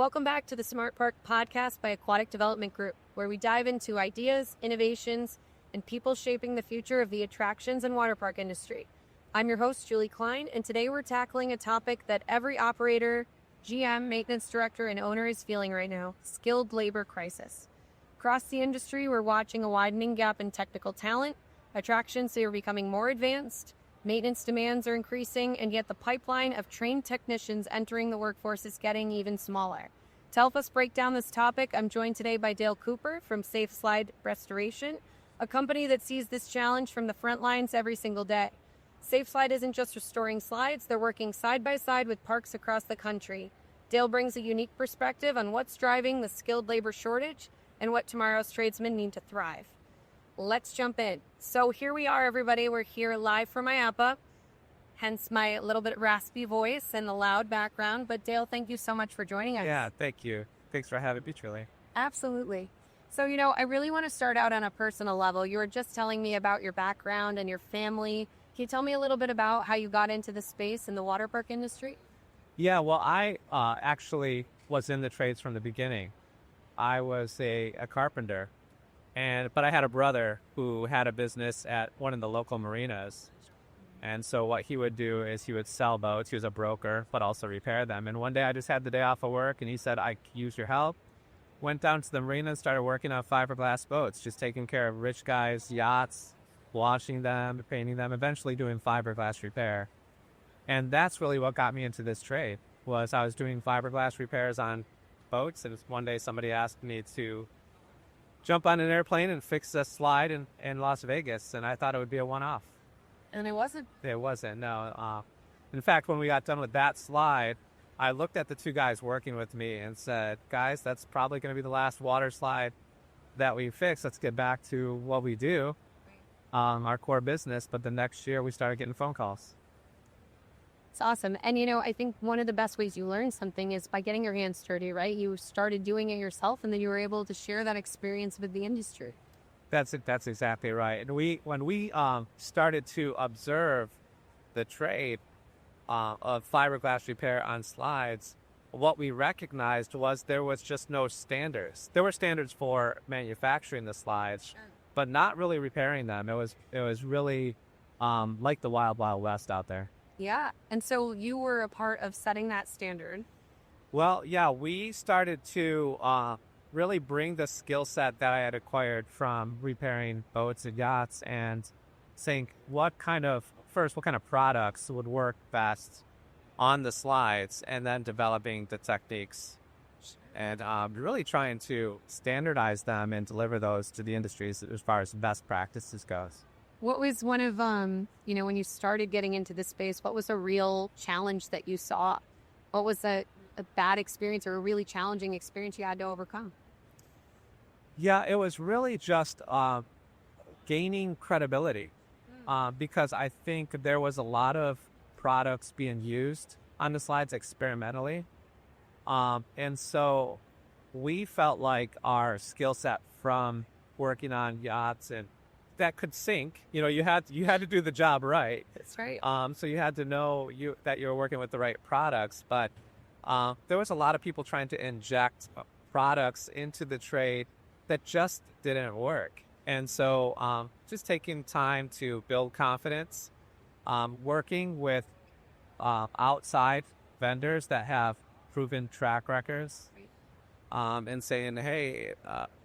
Welcome back to the Smart Park podcast by Aquatic Development Group, where we dive into ideas, innovations, and people shaping the future of the attractions and water park industry. I'm your host, Julie Klein, and today we're tackling a topic that every operator, GM, maintenance director, and owner is feeling right now: skilled labor crisis. Across the industry, we're watching a widening gap in technical talent. Attractions are becoming more advanced, maintenance demands are increasing, and yet the pipeline of trained technicians entering the workforce is getting even smaller. To help us break down this topic, I'm joined today by Dale Cooper from Safe Slide Restoration, a company that sees this challenge from the front lines every single day. Safe Slide isn't just restoring slides, they're working side by side with parks across the country. Dale brings a unique perspective on what's driving the skilled labor shortage and what tomorrow's tradesmen need to thrive. Let's jump in. So here we are, everybody. We're here live from IAAPA, hence my little bit raspy voice and the loud background. But Dale, thank you so much for joining us. Yeah, thank you. Thanks for having me, Julie. Absolutely. So, I really want to start out on a personal level. You were just telling me about your background and your family. Can you tell me a little bit about how you got into the space in the water park industry? Yeah, well, I actually was in the trades from the beginning. I was a carpenter, but I had a brother who had a business at one of the local marinas. And so what he would do is he would sell boats. He was a broker, but also repair them. And one day I just had the day off of work, and he said, "I could use your help." Went down to the marina and started working on fiberglass boats, just taking care of rich guys' yachts, washing them, painting them, eventually doing fiberglass repair. And that's really what got me into this trade, was I was doing fiberglass repairs on boats. And one day somebody asked me to jump on an airplane and fix a slide in Las Vegas. And I thought it would be a one-off. And it wasn't? It wasn't, no. In fact, when we got done with that slide, I looked at the two guys working with me and said, "Guys, that's probably going to be the last water slide that we fix. Let's get back to what we do, our core business." But the next year, we started getting phone calls. It's awesome. And, I think one of the best ways you learn something is by getting your hands dirty, right? You started doing it yourself, and then you were able to share that experience with the industry. That's it. That's exactly right. And when we started to observe the trade of fiberglass repair on slides, what we recognized was there was just no standards. There were standards for manufacturing the slides, but not really repairing them. It was really like the wild, wild west out there. Yeah. And so you were a part of setting that standard. Well, yeah, we started to really bring the skill set that I had acquired from repairing boats and yachts and saying what kind of products would work best on the slides, and then developing the techniques and really trying to standardize them and deliver those to the industries as far as best practices goes. What was one of, when you started getting into this space, what was a real challenge that you saw? What was a bad experience or a really challenging experience you had to overcome? Yeah, it was really just gaining credibility. Because I think there was a lot of products being used on the slides experimentally. And so we felt like our skill set from working on yachts and that could sink, you had to do the job right. That's right. So you had to know that you were working with the right products. But there was a lot of people trying to inject products into the trade that just didn't work. And so just taking time to build confidence, working with outside vendors that have proven track records, and saying, "Hey,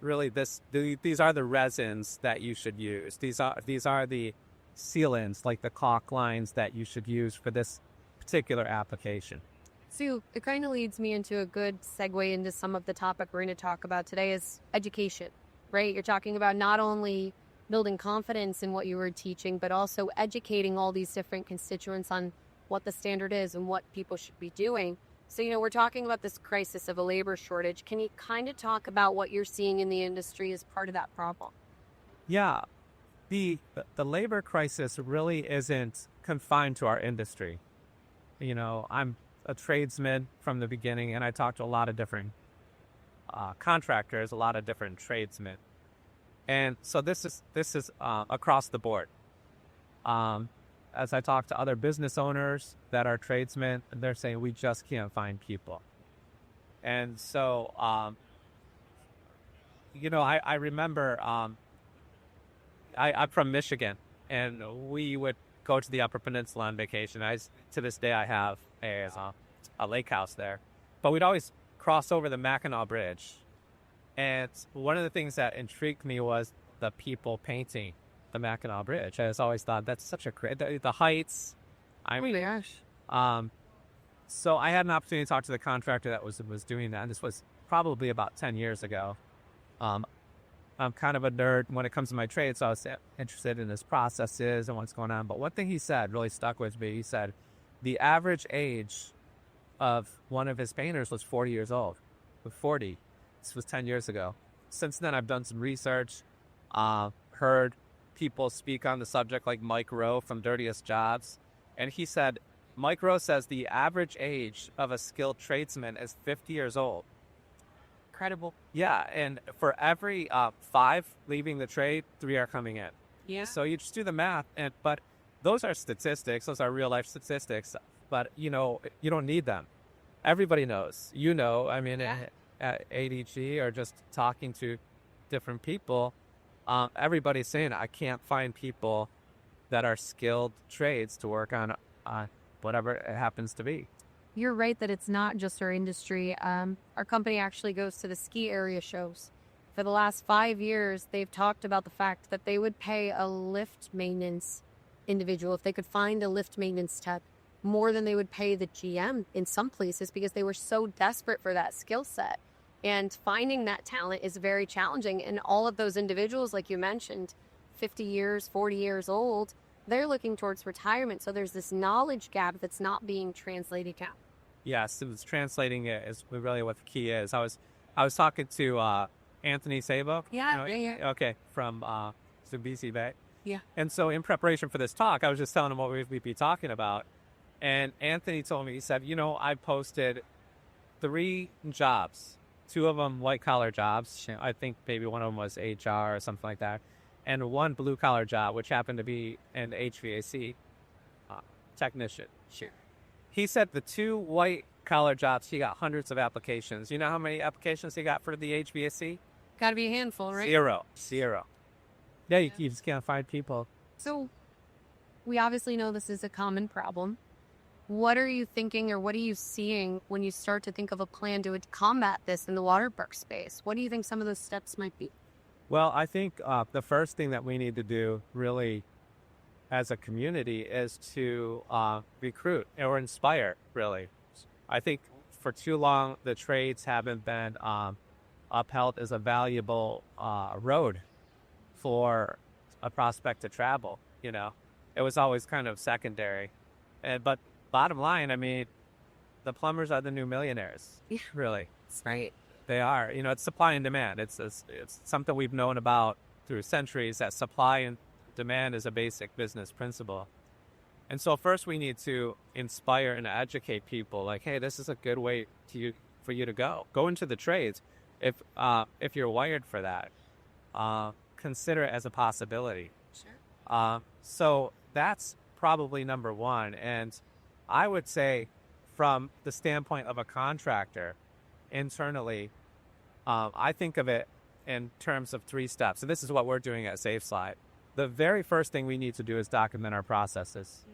really, these are the resins that you should use. These are the sealants, like the caulk lines, that you should use for this particular application." So it kind of leads me into a good segue into some of the topic we're going to talk about today is education. Right? You're talking about not only building confidence in what you were teaching, but also educating all these different constituents on what the standard is and what people should be doing. So, we're talking about this crisis of a labor shortage. Can you kind of talk about what you're seeing in the industry as part of that problem? Yeah. The labor crisis really isn't confined to our industry. I'm a tradesman from the beginning, and I talk to a lot of different contractors, a lot of different tradesmen, and so this is across the board. As I talk to other business owners that are tradesmen, they're saying we just can't find people. And so, I remember I'm from Michigan, and we would go to the Upper Peninsula on vacation. To this day, I have a lake house there. But we'd always cross over the Mackinac Bridge. And one of the things that intrigued me was the people painting the Mackinac Bridge. I just always thought that's such a great, the heights. Oh my gosh. So I had an opportunity to talk to the contractor that was doing that. And this was probably about 10 years ago. I'm kind of a nerd when it comes to my trade, so I was interested in his processes and what's going on. But one thing he said really stuck with me. He said the average age of one of his painters was 40 years old. With 40. This was 10 years ago. Since then, I've done some research, heard people speak on the subject like Mike Rowe from Dirtiest Jobs. And he said, Mike Rowe says the average age of a skilled tradesman is 50 years old. Incredible. Yeah, and for every 5 leaving the trade, 3 are coming in. Yeah. So you just do the math, but those are statistics. Those are real life statistics. But you don't need them. Everybody knows. I mean, at ADG or just talking to different people, everybody's saying I can't find people that are skilled trades to work on whatever it happens to be. You're right that it's not just our industry. Our company actually goes to the ski area shows. For the last 5 years, they've talked about the fact that they would pay a lift maintenance individual, if they could find a lift maintenance tech, more than they would pay the GM in some places because they were so desperate for that skill set. And finding that talent is very challenging. And all of those individuals, like you mentioned, 50 years, 40 years old, they're looking towards retirement. So there's this knowledge gap that's not being translated out. Yes, it was translating it is really what the key is. I was talking to Anthony Sabo. Yeah. Okay, from BC Bay. Yeah. And so in preparation for this talk, I was just telling him what we'd be talking about. And Anthony told me, he said, I posted 3 jobs, 2 of them white-collar jobs. I think maybe one of them was HR or something like that. And 1 blue-collar job, which happened to be an HVAC technician. Sure. He said the 2 white-collar jobs, he got hundreds of applications. You know how many applications he got for the HVAC? Got to be a handful, right? Zero. Yeah, you just can't find people. So we obviously know this is a common problem. What are you thinking or what are you seeing when you start to think of a plan to combat this in the water park space? What do you think some of those steps might be? Well, I think the first thing that we need to do really as a community is to recruit or inspire, really. I think for too long, the trades haven't been upheld as a valuable road for a prospect to travel. It was always kind of secondary. But bottom line, I mean, the plumbers are the new millionaires. Yeah. Really. That's right. They are. It's supply and demand. It's something we've known about through centuries, that supply and demand is a basic business principle. And so first we need to inspire and educate people like, hey, this is a good way for you to go. Go into the trades. If you're wired for that, consider it as a possibility. Sure. So that's probably number one. And I would say from the standpoint of a contractor internally, I think of it in terms of 3 steps. And this is what we're doing at SafeSlide. The very first thing we need to do is document our processes.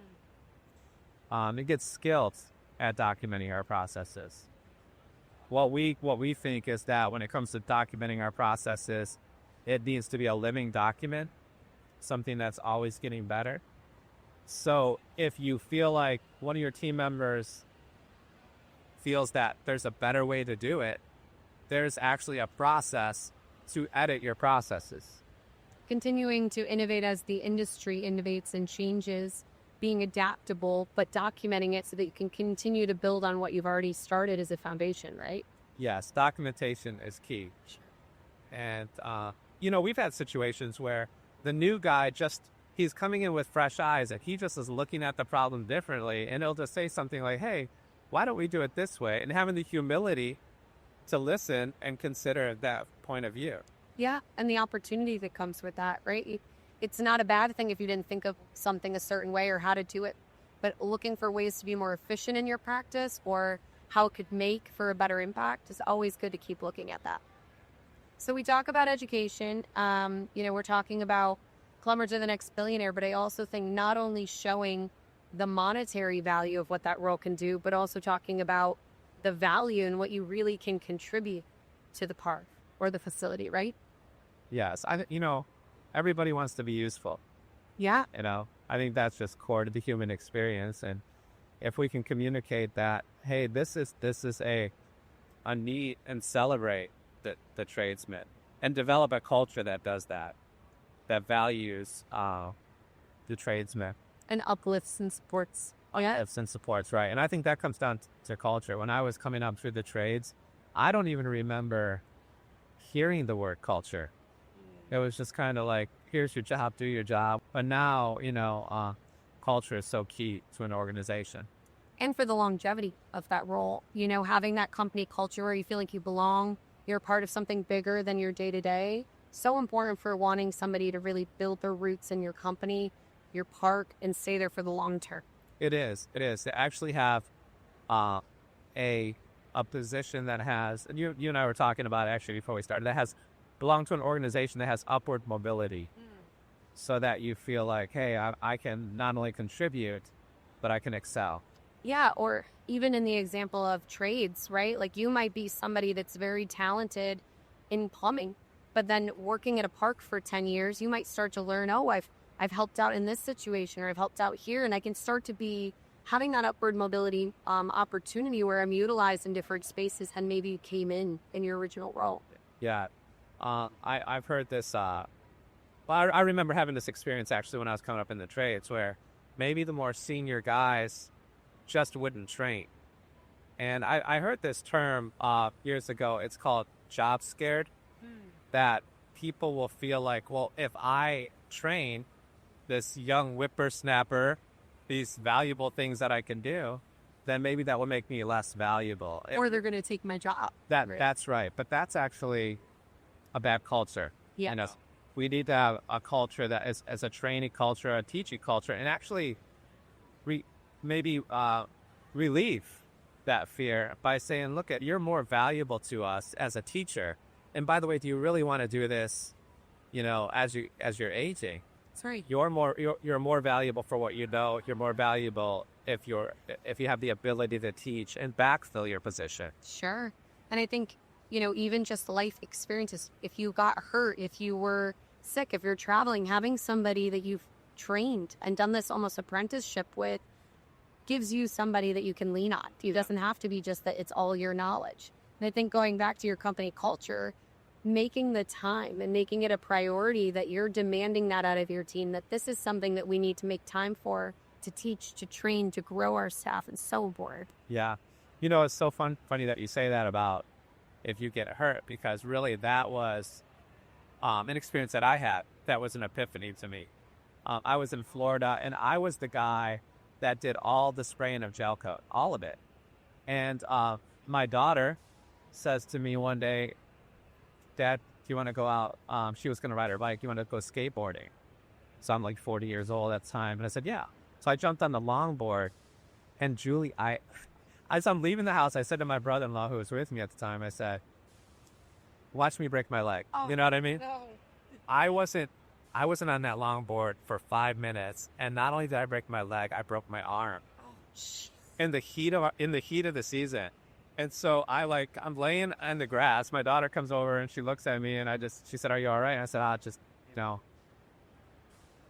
And get skilled at documenting our processes. What we think is that when it comes to documenting our processes, it needs to be a living document, something that's always getting better. So if you feel like one of your team members feels that there's a better way to do it, there's actually a process to edit your processes. Continuing to innovate as the industry innovates and changes, being adaptable, but documenting it so that you can continue to build on what you've already started as a foundation, right? Yes, documentation is key. Sure. And, we've had situations where the new guy he's coming in with fresh eyes and he just is looking at the problem differently. And he'll just say something like, hey, why don't we do it this way? And having the humility to listen and consider that point of view. Yeah, and the opportunity that comes with that, right? It's not a bad thing if you didn't think of something a certain way or how to do it, but looking for ways to be more efficient in your practice or how it could make for a better impact, it's always good to keep looking at that. So we talk about education. We're talking about plumbers are the next billionaire, but I also think not only showing the monetary value of what that role can do, but also talking about the value and what you really can contribute to the park or the facility, right? Yes, everybody wants to be useful. Yeah. I think that's just core to the human experience. And if we can communicate that, hey, this is a need, and celebrate the tradesmen and develop a culture that does that values the tradesmen. And uplifts and supports. Oh, yeah. Uplifts and supports, right. And I think that comes down to culture. When I was coming up through the trades, I don't even remember hearing the word culture. It was just kind of like, here's your job, do your job. But now, culture is so key to an organization. And for the longevity of that role, having that company culture where you feel like you belong, you're part of something bigger than your day-to-day. So important for wanting somebody to really build their roots in your company, your park, and stay there for the long term. It is. To actually have a position that has, and you and I were talking about it actually before we started, that has belong to an organization that has upward mobility, so that you feel like, hey, I can not only contribute, but I can excel. Yeah, or even in the example of trades, right? Like you might be somebody that's very talented in plumbing, but then working at a park for 10 years, you might start to learn, I've helped out in this situation, or I've helped out here, and I can start to be having that upward mobility opportunity where I'm utilized in different spaces and maybe you came in your original role. Yeah. I've heard this. I remember having this experience actually when I was coming up in the trades, where maybe the more senior guys just wouldn't train. And I heard this term years ago. It's called job scared. That people will feel like, well, if I train this young whippersnapper these valuable things that I can do, then maybe that will make me less valuable. Or they're going to take my job. That's right. But that's actually a bad culture. Yeah. We need to have a culture that is as a training culture, a teaching culture, and actually relieve that fear by saying, look, you're more valuable to us as a teacher. And by the way, do you really want to do this, as you're aging? That's right. You're more valuable for what you know. You're more valuable if you have the ability to teach and backfill your position. Sure. And I think, even just life experiences, if you got hurt, if you were sick, if you're traveling, having somebody that you've trained and done this almost apprenticeship with gives you somebody that you can lean on. It doesn't have to be just that it's all your knowledge. And I think going back to your company culture, making the time and making it a priority that you're demanding that out of your team, that this is something that we need to make time for, to teach, to train, to grow our staff, is so important. Yeah. It's so funny that you say that about if you get hurt, because really that was an experience that I had that was an epiphany to me. I was in Florida, and I was the guy that did all the spraying of gel coat, all of it. And my daughter says to me one day, Dad, do you want to go out? She was going to ride her bike. You want to go skateboarding? So I'm like 40 years old at the time. And I said, yeah. So I jumped on the longboard. And Julie, as I'm leaving the house, I said to my brother-in-law, who was with me at the time, I said, watch me break my leg. Oh, you know what I mean? No. I wasn't on that longboard for 5 minutes. And not only did I break my leg, I broke my arm. Oh, in the heat of the season. And so I'm laying on the grass. My daughter comes over and she looks at me, and she said, are you all right? And I said,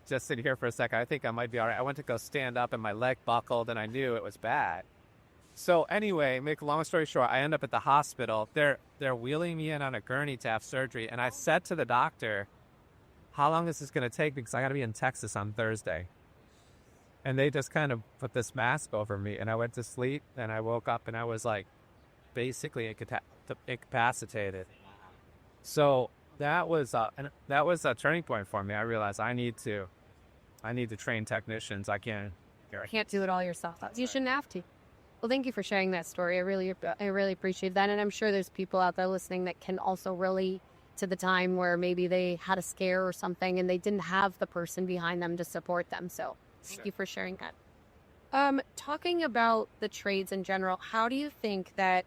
just sit here for a second. I think I might be all right. I went to go stand up and my leg buckled and I knew it was bad. So anyway, make a long story short, I end up at the hospital. They're wheeling me in on a gurney to have surgery. And I said to the doctor, how long is this going to take? Because I got to be in Texas on Thursday. And they just kind of put this mask over me, and I went to sleep, and I woke up and I was like, basically incapacitated. So that was a turning point for me. I realized I need to train technicians. I can't do it all yourself. You shouldn't have to. Well, thank you for sharing that story. I really appreciate that. And I'm sure there's people out there listening that can also relate to the time where maybe they had a scare or something and they didn't have the person behind them to support them. So thank you for sharing that. Talking about the trades in general, how do you think that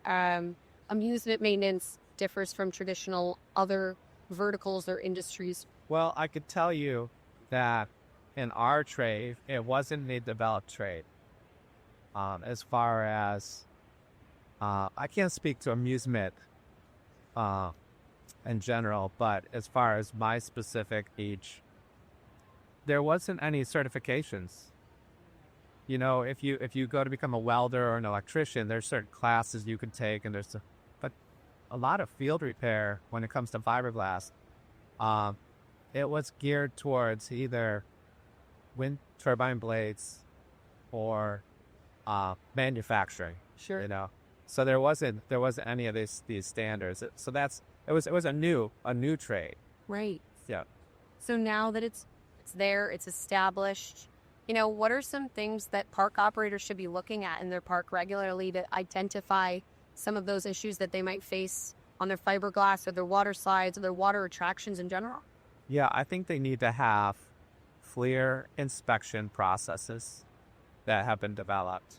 amusement maintenance differs from traditional other verticals or industries? Well, I could tell you that in our trade, it wasn't a developed trade. As far as I can't speak to amusement uh, in general, but as far as my specific age, there wasn't any certifications. You know, if you go to become a welder or an electrician, there's certain classes you can take, and but a lot of field repair when it comes to fiberglass, um, it was geared towards either wind turbine blades or manufacturing. Sure. You know, so there wasn't any of these standards. So it was a new trade. Right. Yeah. So now that it's there, it's established, what are some things that park operators should be looking at in their park regularly to identify some of those issues that they might face on their fiberglass or their water slides or their water attractions in general? Yeah, I think they need to have clear inspection processes that have been developed.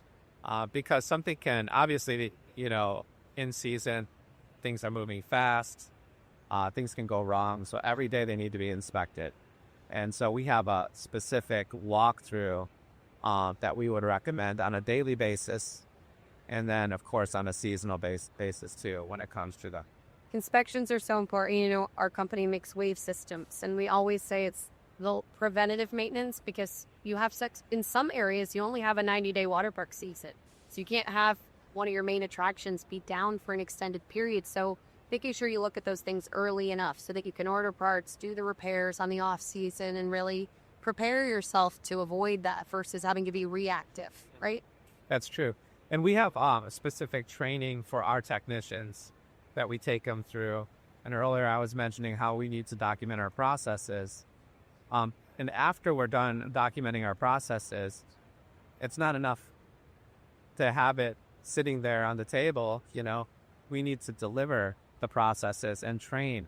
Because something can, obviously, in season, things are moving fast, things can go wrong. So every day they need to be inspected. And so we have a specific walkthrough that we would recommend on a daily basis. And then, of course, on a seasonal basis, too, when it comes to the... Inspections are so important. Our company makes wave systems, and we always say it's the preventative maintenance because in some areas, you only have a 90-day water park season. So you can't have one of your main attractions be down for an extended period. So making sure you look at those things early enough so that you can order parts, do the repairs on the off season, and really prepare yourself to avoid that versus having to be reactive, right? That's true. And we have a specific training for our technicians that we take them through. And earlier I was mentioning how we need to document our processes. And after we're done documenting our processes, it's not enough to have it sitting there on the table. We need to deliver the processes and train.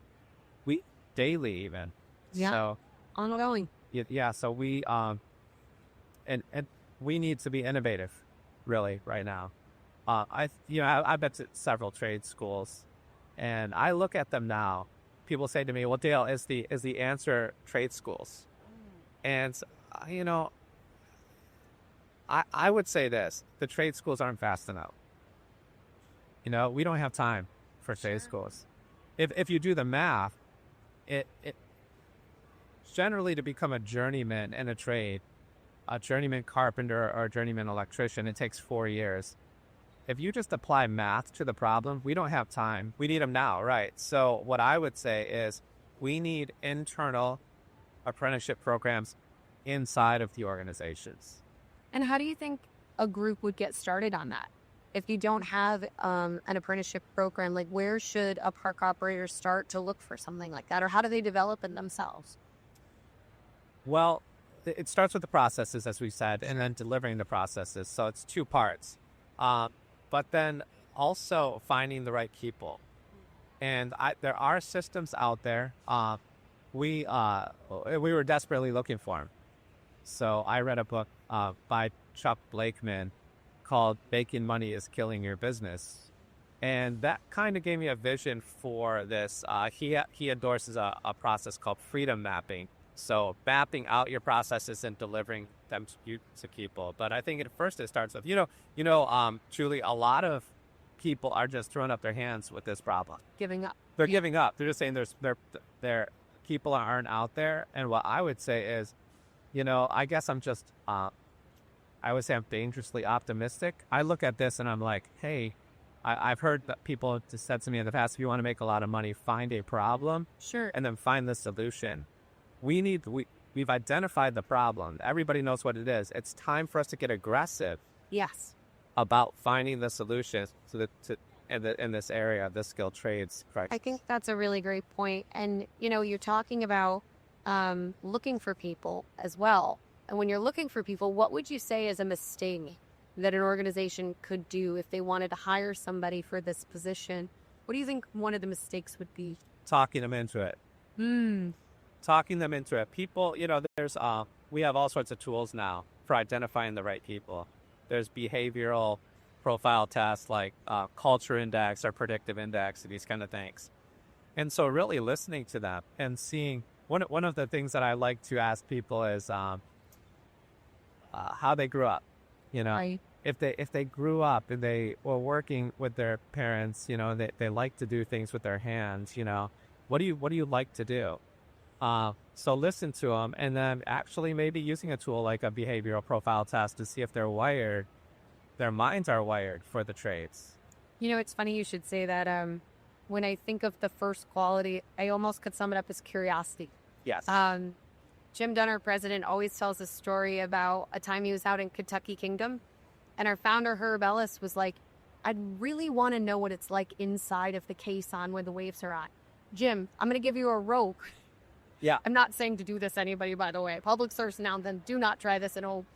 We daily even. Yeah. So ongoing. yeah. So we and we need to be innovative, really, right now. I've been to several trade schools, and I look at them now. People say to me, "Well, Dale, is the answer trade schools?" And I would say this: the trade schools aren't fast enough. We don't have time for trade schools. If you do the math, it generally, to become a journeyman in a trade, a journeyman carpenter or a journeyman electrician, it takes 4 years. If you just apply math to the problem, we don't have time. We need them now, right? So what I would say is we need internal apprenticeship programs inside of the organizations. And how do you think a group would get started on that? If you don't have an apprenticeship program, like where should a park operator start to look for something like that? Or how do they develop it themselves? Well, it starts with the processes, as we said, and then delivering the processes. So it's two parts. But then also finding the right people. And there are systems out there. We were desperately looking for them. So I read a book by Chuck Blakeman called Making Money is Killing Your Business. And that kind of gave me a vision for this. He endorses a process called freedom mapping. So mapping out your processes and delivering them to people. But I think at first it starts with, Julie, a lot of people are just throwing up their hands with this problem. Giving up. They're giving up. They're just saying their people aren't out there. And what I would say is, I guess I'm just, I would say I'm dangerously optimistic. I look at this and I'm like, hey, I've heard that people have just said to me in the past, if you want to make a lot of money, find a problem. Sure. And then find the solution. We've identified the problem. Everybody knows what it is. It's time for us to get aggressive. Yes. About finding the solutions in this area, the skilled trades. Right. I think that's a really great point. And, you're talking about looking for people as well. And when you're looking for people, what would you say is a mistake that an organization could do if they wanted to hire somebody for this position? What do you think one of the mistakes would be? Talking them into it. Talking them into it. People, we have all sorts of tools now for identifying the right people. There's behavioral profile tests like culture index or predictive index, these kind of things. And so really listening to them and seeing one of the things that I like to ask people is how they grew up. You know, Right. if they grew up and they were working with their parents, you know, they like to do things with their hands. You know, what do you like to do? So listen to them, and then actually maybe using a tool like a behavioral profile test to see if their minds are wired for the trades. You know, it's funny you should say that. When I think of the first quality, I almost could sum it up as curiosity. Yes. Jim Dunn, president, always tells a story about a time he was out in Kentucky Kingdom, and our founder, Herb Ellis, was like, I'd really want to know what it's like inside of the caisson where the waves are at. Jim, I'm going to give you a rope. Yeah. I'm not saying to do this to anybody, by the way. Public service announcement, do not try this at home.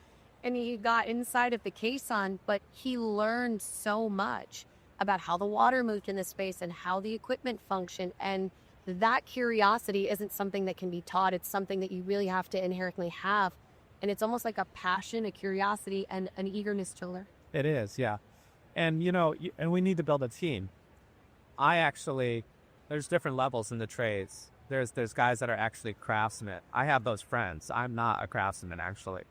And he got inside of the caisson, but he learned so much about how the water moved in the space and how the equipment functioned. And that curiosity isn't something that can be taught. It's something that you really have to inherently have. And it's almost like a passion, a curiosity, and an eagerness to learn. It is, yeah. And, you know, and we need to build a team. There's different levels in the trades. There's guys that are actually craftsmen. I have those friends. I'm not a craftsman, actually.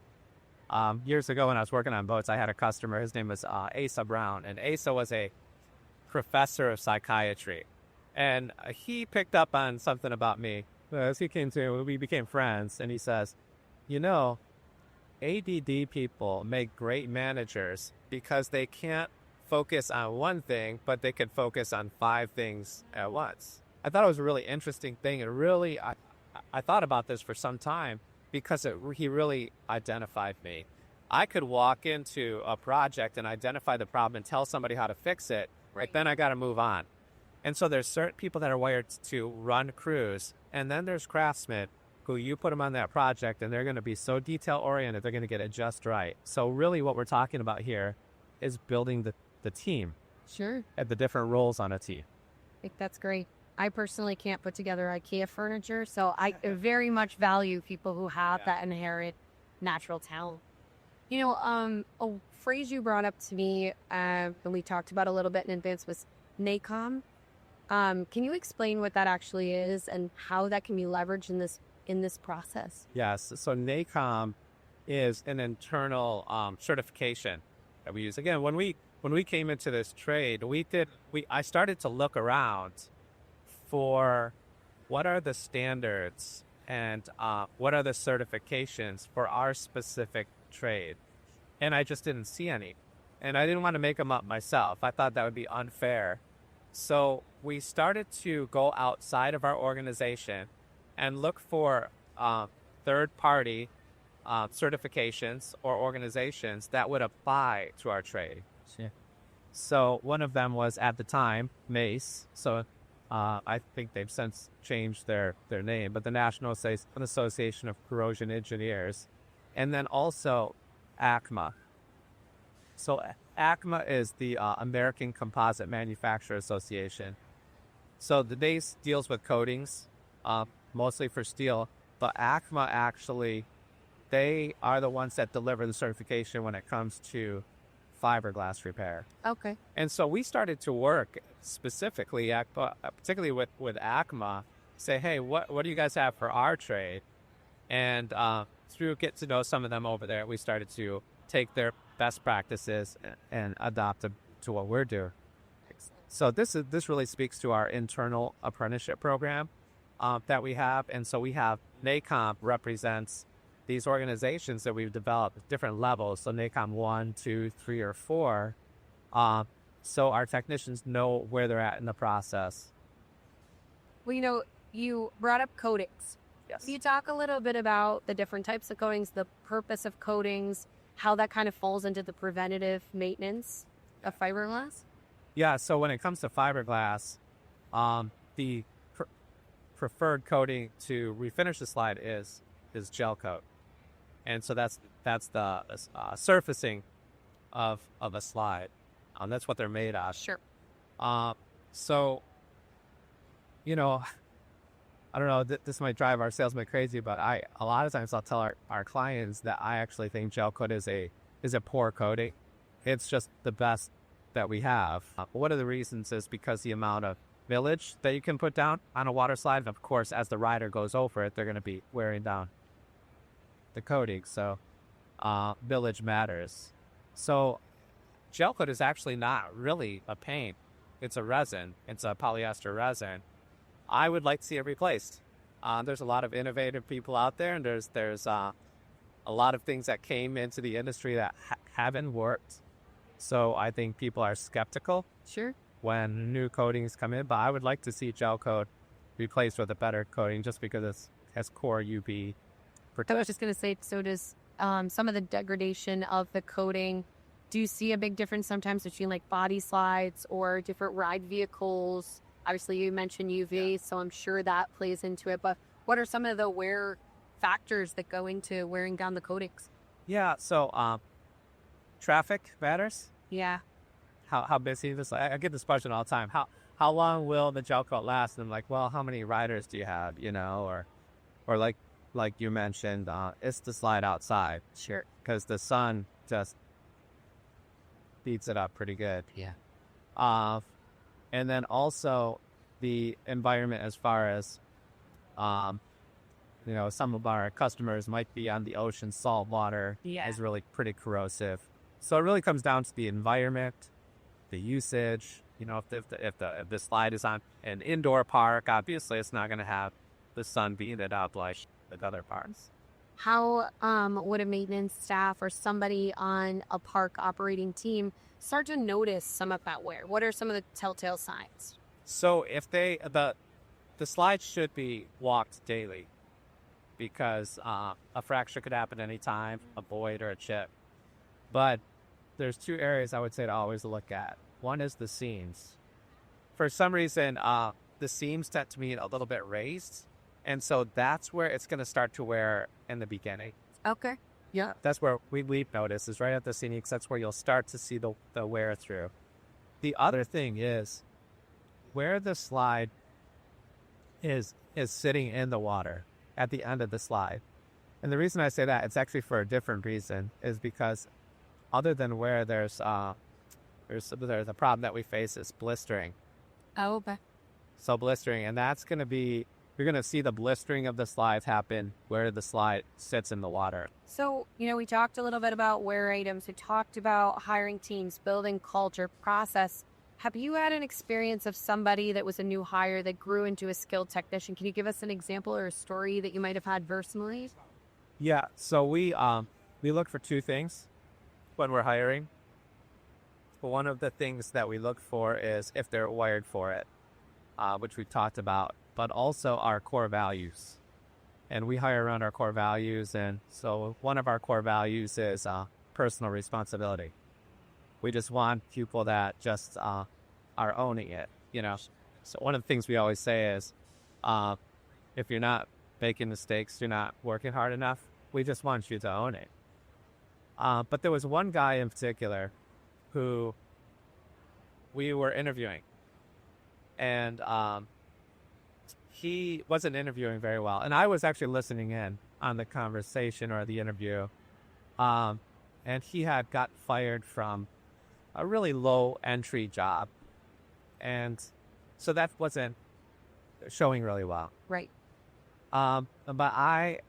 Years ago when I was working on boats, I had a customer. His name was Asa Brown. And Asa was a professor of psychiatry. And he picked up on something about me. As he came to, we became friends. And he says, you know, ADD people make great managers because they can't focus on one thing, but they can focus on 5 things at once. I thought it was a really interesting thing. And really, I thought about this for some time because he really identified me. I could walk into a project and identify the problem and tell somebody how to fix it. Right. Then I got to move on. And so there's certain people that are wired to run crews. And then there's craftsmen who you put them on that project and they're going to be so detail oriented, they're going to get it just right. So really what we're talking about here is building the team. Sure. At the different roles on a team. I think that's great. I personally can't put together IKEA furniture, so I very much value people who have that inherent natural talent. You know, a phrase you brought up to me, and we talked about a little bit in advance, was NACOM. Can you explain what that actually is and how that can be leveraged in this process? Yes. So NACOM is an internal certification that we use. Again, when we came into this trade, I started to look around for what are the standards and what are the certifications for our specific trade. And I just didn't see any. And I didn't want to make them up myself. I thought that would be unfair. So we started to go outside of our organization and look for third-party certifications or organizations that would apply to our trade. Yeah. So one of them was, at the time, MACE. So I think they've since changed their name, but the National Association of Corrosion Engineers. And then also ACMA. So ACMA is the American Composite Manufacturer Association. So the base deals with coatings, mostly for steel, but ACMA actually, they are the ones that deliver the certification when it comes to fiberglass repair. Okay. And so we started to work specifically, particularly with ACMA, say, hey, what do you guys have for our trade? And through get to know some of them over there, we started to take their best practices and adopt them to what we're doing. So this really speaks to our internal apprenticeship program that we have. And so we have NACOM represents these organizations that we've developed at different levels. So NACOM 1, 2, 3, or 4. So our technicians know where they're at in the process. Well, you know, you brought up coatings. Yes. Can you talk a little bit about the different types of coatings, the purpose of coatings, how that kind of falls into the preventative maintenance of fiberglass? Yeah, so when it comes to fiberglass, the preferred coating to refinish the slide is gel coat. And so that's the surfacing of a slide. That's what they're made of. Sure. So, you know, I don't know, this might drive our salesmen crazy, but a lot of times I'll tell our clients that I actually think gel coat is a poor coating. it's just the best that we have. One of the reasons is because the amount of millage that you can put down on a water slide. Of course, as the rider goes over it, they're going to be wearing down the coating. So millage matters. So gel coat is actually not really a paint. It's a resin. It's a polyester resin. I would like to see it replaced. There's a lot of innovative people out there, and there's a lot of things that came into the industry that haven't worked. So I think people are skeptical Sure. when new coatings come in, but I would like to see gel coat replaced with a better coating just because it has core UV I protection. was just going to say, so does some of the degradation of the coating, do you see a big difference sometimes between like body slides or different ride vehicles? Obviously, you mentioned UV, so I'm sure that plays into it. But what are some of the wear factors that go into wearing down the coatings? Yeah, so traffic matters. Yeah. How busy this? I get this question all the time. How long will the gel coat last? And I'm like, well, how many riders do you have? You know, or like you mentioned, it's the slide outside Sure. because the sun just beats it up pretty good. Yeah. And then also the environment as far as, you know, some of our customers might be on the ocean. Salt water is really pretty corrosive. So it really comes down to the environment, the usage. You know, if the slide is on an indoor park, obviously it's not going to have the sun beating it up like the other parks. How would a maintenance staff or somebody on a park operating team start to notice some of that wear? What are some of the telltale signs? So if the slide should be walked daily because a fracture could happen anytime, a void or a chip. But there's two areas I would say to always look at. One is the seams. For some reason, the seams tend to be a little bit raised. And so that's where it's going to start to wear in the beginning. Okay. Yeah. That's where we've noticed is right at the seams. That's where you'll start to see the wear through. The other thing is where the slide is sitting in the water at the end of the slide. And the reason I say that, it's actually for a different reason, is because other than where there's a problem that we face is blistering. Oh, okay. So blistering, and that's going to be, you're going to see the blistering of the slides happen where the slide sits in the water. So, you know, we talked a little bit about wear items. We talked about hiring teams, building culture, process. Have you had an experience of somebody that was a new hire that grew into a skilled technician? Can you give us an example or a story that you might have had personally? Yeah, so we look for two things when we're hiring. One of the things that we look for is if they're wired for it, which we talked about, but also our core values. And we hire around our core values. And so one of our core values is personal responsibility. We just want people that just are owning it, you know. So one of the things we always say is if you're not making mistakes, you're not working hard enough. We just want you to own it. But there was one guy in particular who we were interviewing. And he wasn't interviewing very well. And I was actually listening in on the conversation or the interview. And he had got fired from a really low entry job. And so that wasn't showing really well. Right. But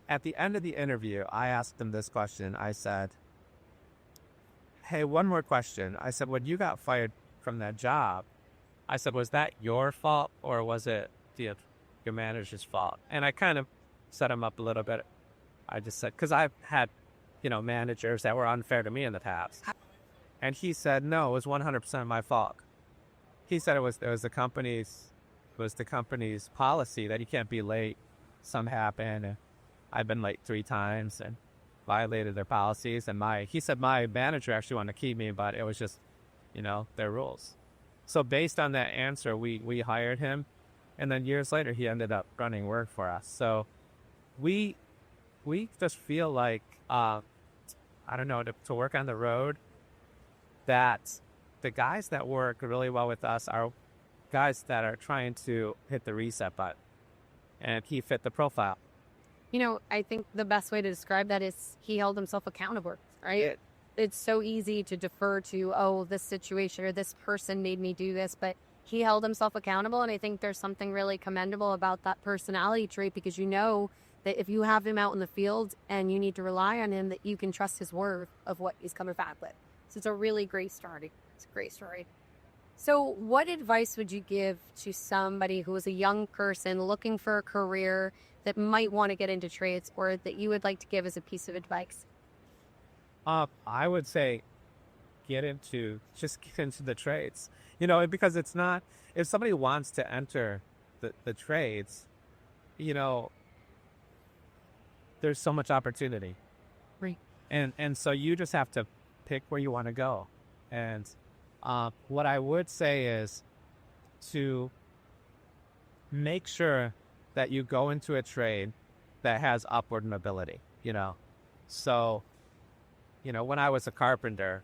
at the end of the interview, I asked him this question. I said, hey, one more question. I said, when you got fired from that job, I said, was that your fault or was it your manager's fault? And I kind of set him up a little bit. I just said, because I've had, managers that were unfair to me in the past. And he said, no, it was 100% my fault. He said it was the company's policy that you can't be late. Some happened. I've been late 3 times and violated their policies. And he said my manager actually wanted to keep me, but it was just, their rules. So based on that answer, we hired him. And then years later, he ended up running work for us. So we just feel like, to work on the road, that the guys that work really well with us are guys that are trying to hit the reset button. And he fit the profile. I think the best way to describe that is he held himself accountable, right? it's so easy to defer to, oh, this situation or this person made me do this, but he held himself accountable. And I think there's something really commendable about that personality trait, because you know that if you have him out in the field and you need to rely on him, that you can trust his word of what he's coming back with. So it's a really great story. It's a great story. So what advice would you give to somebody who is a young person looking for a career that might want to get into trades, or that you would like to give as a piece of advice? I would say get into the trades, you know, because it's not, if somebody wants to enter the trades, you know, there's so much opportunity. Right. And so you just have to pick where you want to go. And what I would say is to make sure that you go into a trade that has upward mobility, you know. So, you know, when I was a carpenter,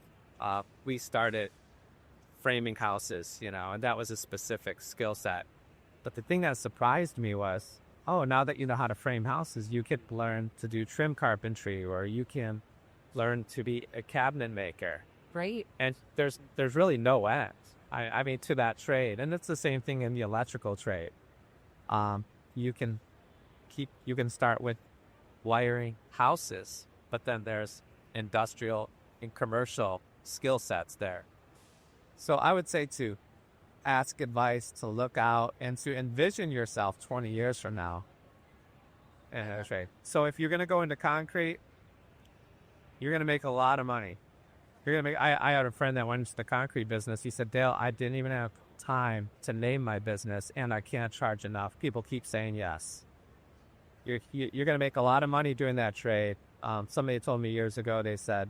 we started framing houses, you know, and that was a specific skill set. But the thing that surprised me was, oh, now that you know how to frame houses, you can learn to do trim carpentry, or you can learn to be a cabinet maker. Right. And there's really no end. I mean, to that trade. And it's the same thing in the electrical trade. You can start with wiring houses, but then there's industrial and commercial skill sets there. So I would say to ask advice, to look out, and to envision yourself 20 years from now in a trade. So if you're going to go into concrete, you're going to make a lot of money. I had a friend that went into the concrete business. He said, Dale, I didn't even have time to name my business, and I can't charge enough. People keep saying yes. You're going to make a lot of money doing that trade. Somebody told me years ago, they said,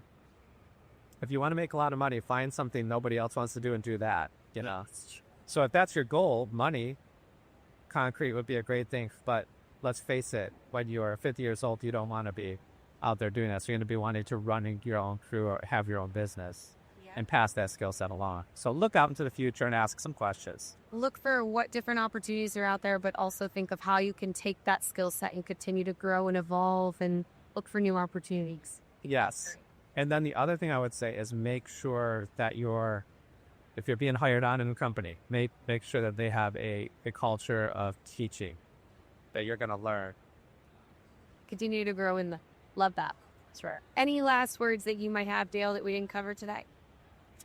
if you want to make a lot of money, find something nobody else wants to do and do that, you know. So if that's your goal, money, concrete would be a great thing. But let's face it, when you're 50 years old, you don't want to be out there doing that. So you're going to be wanting to run your own crew or have your own business and pass that skill set along. So look out into the future and ask some questions. Look for what different opportunities are out there, but also think of how you can take that skill set and continue to grow and evolve and look for new opportunities. Yes. And then the other thing I would say is make sure that if you're being hired on in a company, make sure that they have a culture of teaching, that you're going to learn. Continue to grow in love that. Sure. Any last words that you might have, Dale, that we didn't cover today?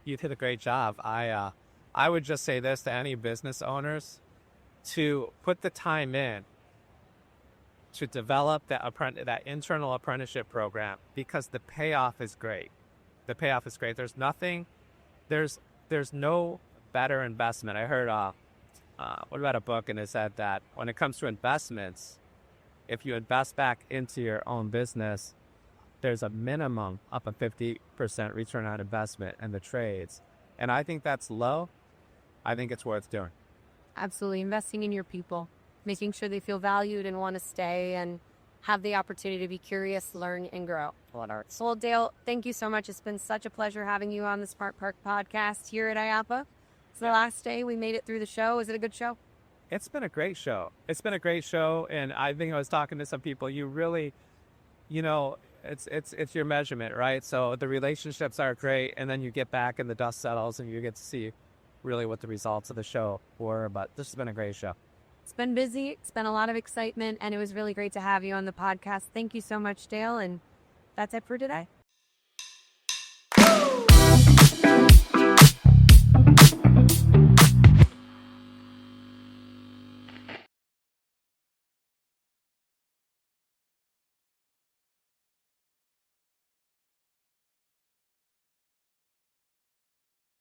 You did a great job. I would just say this to any business owners, to put the time in to develop that internal apprenticeship program, because the payoff is great. The payoff is great. There's no better investment. I heard what about a book, and it said that when it comes to investments, if you invest back into your own business, there's a minimum up a 50% return on investment in the trades. And I think that's low. I think it's worth doing. Absolutely. Investing in your people, making sure they feel valued and want to stay and have the opportunity to be curious, learn, and grow. So, Dale, thank you so much. It's been such a pleasure having you on the Smart Park podcast here at IAAPA. It's the last day. We made it through the show. Is it a good show? It's been a great show. And I think I was talking to some people. You really, it's your measurement, right? So the relationships are great, and then you get back and the dust settles and you get to see really what the results of the show were. But this has been a great show. It's been busy. It's been a lot of excitement, and it was really great to have you on the podcast. Thank you so much, Dale, and that's it for today.